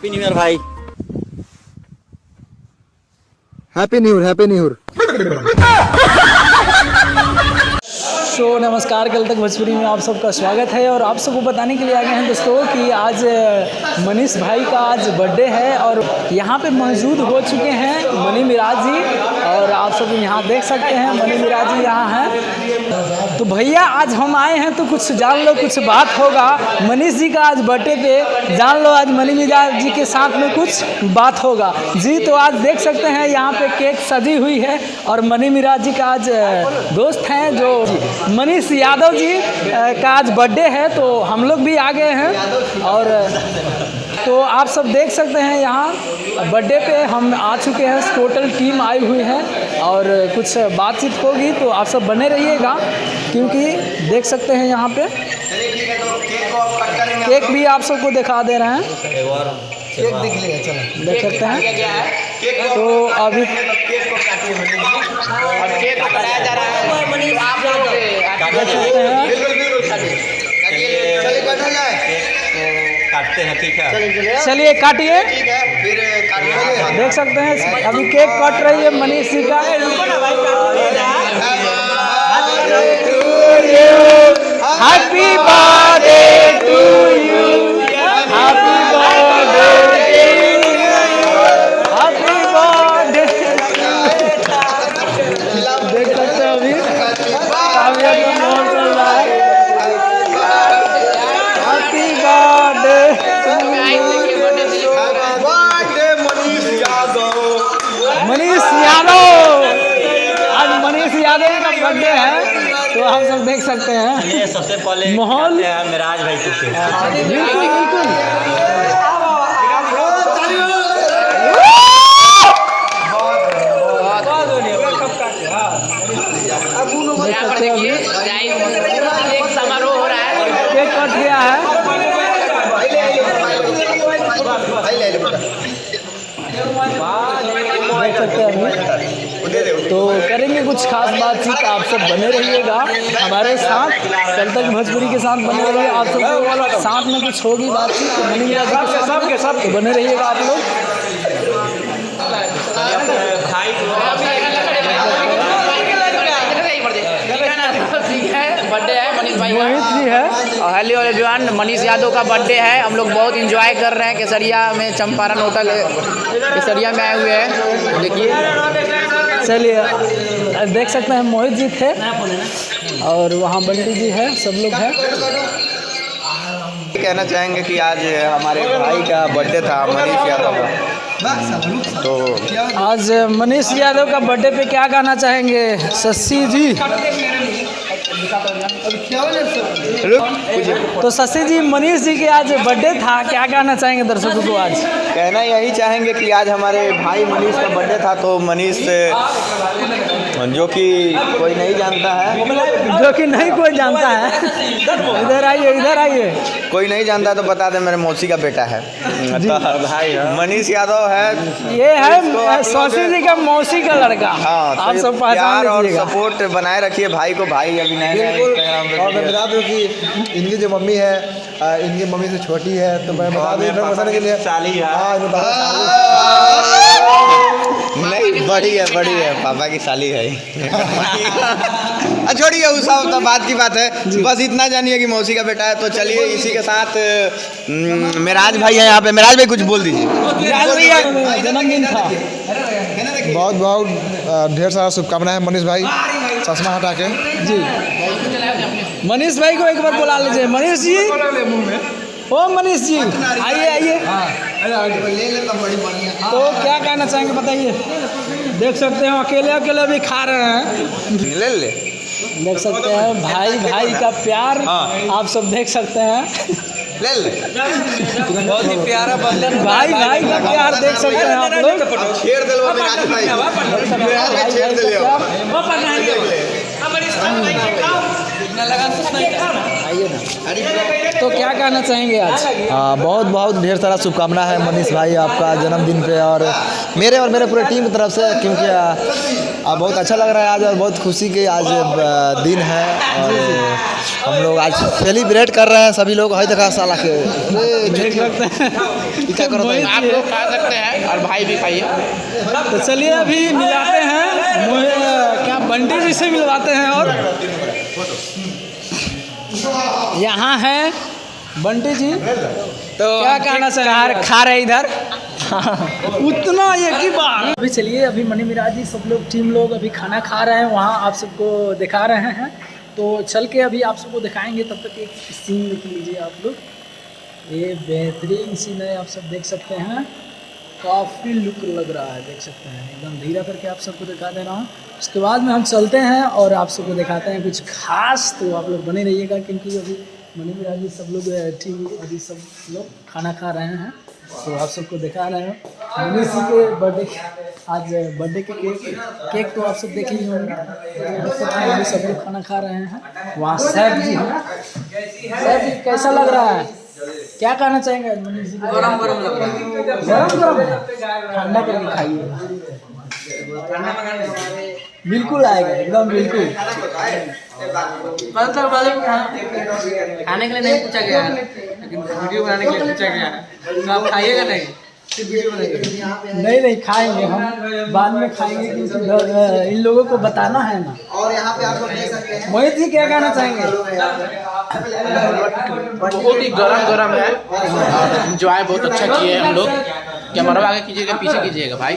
Happy new year भाई। Happy new year. तो नमस्कार, कल तक भोजपुरी में आप सबका स्वागत है और आप सबको बताने के लिए आ गए हैं दोस्तों कि आज मनीष भाई का आज बर्थडे है और यहाँ पे मौजूद हो चुके हैं मनी मिराज जी और आप सब यहाँ देख सकते हैं मनी मिराज जी यहाँ हैं। तो भैया आज हम आए हैं तो कुछ जान लो, कुछ बात होगा मनीष जी का आज बर्थडे पे, जान लो आज मनी मिराज जी के साथ में कुछ बात होगा जी। तो आज देख सकते हैं यहाँ पे केक सजी हुई है और मनी मिराज जी का आज दोस्त हैं जो मनीष यादव जी का आज बर्थडे है, तो हम लोग भी आ गए हैं और तो आप सब देख सकते हैं यहाँ बर्थडे पे हम आ चुके हैं, टोटल टीम आई हुई है और कुछ बातचीत होगी तो आप सब बने रहिएगा क्योंकि देख सकते हैं यहाँ पे केक भी आप सबको दिखा दे रहे हैं। केक दिख लिया, चलो देख सकते हैं। तो अभी केक को काटिए और केक कटाया जा रहा है। आप देख सकते हैं, काटते हैं, ठीक है, चलिए काटिए। फिर देख सकते हैं अभी केक कट रही है मनीष जी का। Happy birthday to you, happy birthday, happy birthday. देख सकते हैं अभी काव्य का माहौल चल रहा है। हैप्पी बर्थडे मनीष यादव, आज मनीष यादव का बर्थडे है तो आप सब देख सकते हैं। ये सबसे पहले माहौल मिराज भाई को बिल्कुल बिल्कुल देख सकते हैं अभी एक समारोह हो रहा है। केक कट गया है। देख सकते हैं अभी तो करेंगे कुछ खास बातचीत, आप सब बने रहिएगा हमारे साथ, कल तक भोजपुरी के साथ बने रहिए। आप सब साथ में कुछ होगी बातचीत तो मनी मिराज के साथ तो बने रहिएगा आप लोग। बर्थडे है मनीष भाई का। मोहित जी है और हेलो एवरीवन, मनीष यादव का बर्थडे है। हम लोग बहुत एंजॉय कर रहे हैं। केसरिया में चंपारण होटल केसरिया में आए हुए हैं, देखिए। चलिए देख सकते हैं मोहित जी थे और वहाँ बंटी जी है, सब लोग हैं। कहना चाहेंगे कि आज हमारे भाई का बर्थडे था मनीष यादव का, तो आज मनीष यादव का बर्थडे पे क्या कहना चाहेंगे शशि जी? तो शशि जी मनीष जी के आज बर्थडे था, क्या कहना चाहेंगे दर्शकों को? आज कहना यही चाहेंगे कि आज हमारे भाई मनीष का बर्थडे था, तो मनीष जो कि कोई नहीं जानता है, जो कि नहीं कोई जानता है, इधर आइए, इधर आइए। कोई नहीं जानता तो बता दें, मेरे मौसी का बेटा है तो भाई मनीष यादव है। ये है शशि जी का मौसी का लड़का। हाँ, आप तो सब प्यार पहचान और लीजिएगा। सपोर्ट बनाए रखिए भाई को। भाई अभी नए और मैं बता दूं कि इनकी जो मम्मी है इनकी मम्मी से छोटी है, तो मैं बता दूं इन्फॉर्मेशन के लिए साली है। हाँ इन्हें नहीं, बड़ी है, पापा की साली है। छोड़िए उस सब तो बात की बात है, बस इतना जानिए कि मौसी का बेटा है। तो चलिए इसी के साथ मिराज भाई है यहाँ पे। मिराज भाई कुछ बोल दीजिए। जन्मदिन था, बहुत बहुत ढेर सारा शुभकामनाएं मनीष भाई। चश्मा हटा के जी मनीष भाई को एक बार बुला लीजिए। मनीष जी, ओ मनीष जी आइए आइए। तो क्या कहना चाहेंगे बताइए? देख सकते हैं अकेले अकेले भी खा रहे हैं। ले देख सकते हैं भाई का प्यार, आप सब देख सकते हैं। बहुत ही प्यारा बंधन भाई का प्यार देख सकते हैं आप लोग। छेड़ दिलवा मिराज भाई, छेड़ दिलियो। आइए ना। तो क्या कहना चाहेंगे आज? बहुत बहुत ढेर सारा शुभकामना है मनीष भाई आपका जन्मदिन पे, और मेरे पूरे टीम की तरफ से, क्योंकि बहुत अच्छा लग रहा है आज, और बहुत खुशी के आज दिन है, और हम लोग आज सेलिब्रेट कर रहे हैं सभी लोग। हई देखा साला के देख लगता है क्या करो आप लोग खा सकते हैं और भाई भी खाइए। तो चलिए अभी मिलाते हैं, क्या बंटी जी से मिलवाते हैं। और यहाँ है बंटी जी, तो क्या कहना चाहिए? खा रहे इधर उतना एक ही बार। अभी चलिए, अभी मनी मिराज जी सब लोग टीम लोग अभी खाना खा रहे हैं, वहाँ आप सबको दिखा रहे हैं। तो चल के अभी आप सबको दिखाएंगे, तब तक एक सीन देख लीजिए आप लोग। ये बेहतरीन सीन है, आप सब देख सकते हैं, काफ़ी लुक लग रहा है, देख सकते हैं। एकदम धीरे करके आप सबको दिखा दे रहा हूँ। उसके बाद में हम चलते हैं और आप सबको दिखाते हैं कुछ खास। तो आप लोग बने रहिएगा, क्योंकि अभी मनी मिराज जी सब लोग टीम अभी सब लोग खाना खा रहे हैं। तो आप सबको दिखा रहे हैं मनीष जी के बर्थडे, आज बर्थडे के केक तो आप सब देख ही होंगे। अभी सब लोग खाना खा रहे हैं, वहाँ सैफ जी हैं। सैफ जी कैसा लग रहा है, क्या कहना चाहेंगे मनीष जी? गरम गरम लग रहा है, गरम गरम ठंडा करके खाइए, बिल्कुल आएगा एकदम बिल्कुल। खाने के लिए नहीं पूछा गया है, लेकिन वीडियो बनाने के लिए पूछा गया है। तो आप खाइएगा नहीं? नहीं खाएंगे हम, बाद में खाएंगे, क्योंकि इन लोगों को बताना है ना। और यहाँ पे आप लोग देख सकते हैं मोहित जी क्या कहना चाहेंगे? बहुत ही गरम है, एंजॉय बहुत अच्छा किए हम लोग। कैमरा आगे कीजिएगा, पीछे कीजिएगा भाई।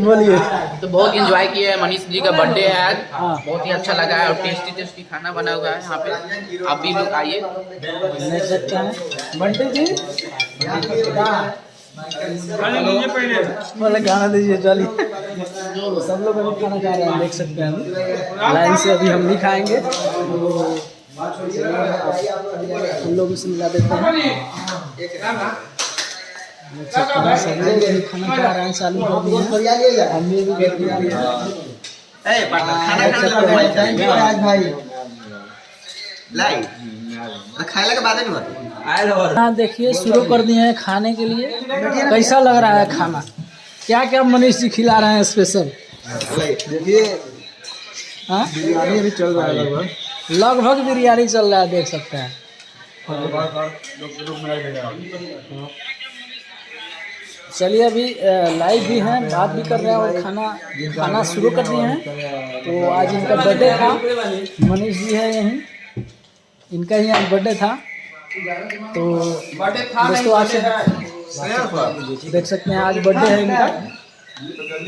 बोलिए। तो बहुत एंजॉय किए हैं। मनीष जी का बर्थडे है आज, हाँ। बहुत ही अच्छा लगा है, और टेस्टी खाना बना हुआ है यहाँ पे। आप भी लोग आइए, देख सकते हैं। बंटी जी बोले खाना दीजिए, चलिए। सब लोग अभी खाना खा रहे हैं, देख सकते हैं। अभी लाइन से अभी हम भी खाएंगे, हम लोग उसे मिला देते हैं। सब लोग अभी खाना खा रहे हैं, चालू कर दिए। हम भी देख रहे हैं। हाँ देखिए, शुरू कर दिए हैं खाने के लिए। कैसा लग रहा है खाना? क्या क्या मनीष जी खिला रहे हैं स्पेशल? देखिए हाँ, बिरयानी अभी चल रहा है लगभग बिरयानी चल रहा है, देख सकते हैं। चलिए अभी लाइव भी हैं, बात भी कर रहे हैं, और खाना शुरू कर दिए हैं। तो आज इनका बर्थडे था, मनीष जी है यहीं, इनका ही आज बर्थडे था। तो दोस्तों आज देख सकते हैं, आज बर्थडे है इनका,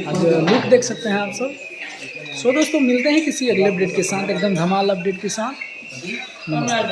आज लुक देख सकते हैं आप सब। सो दोस्तों, मिलते हैं किसी अगले अपडेट के साथ, एकदम धमाल अपडेट के साथ। नमस्कार।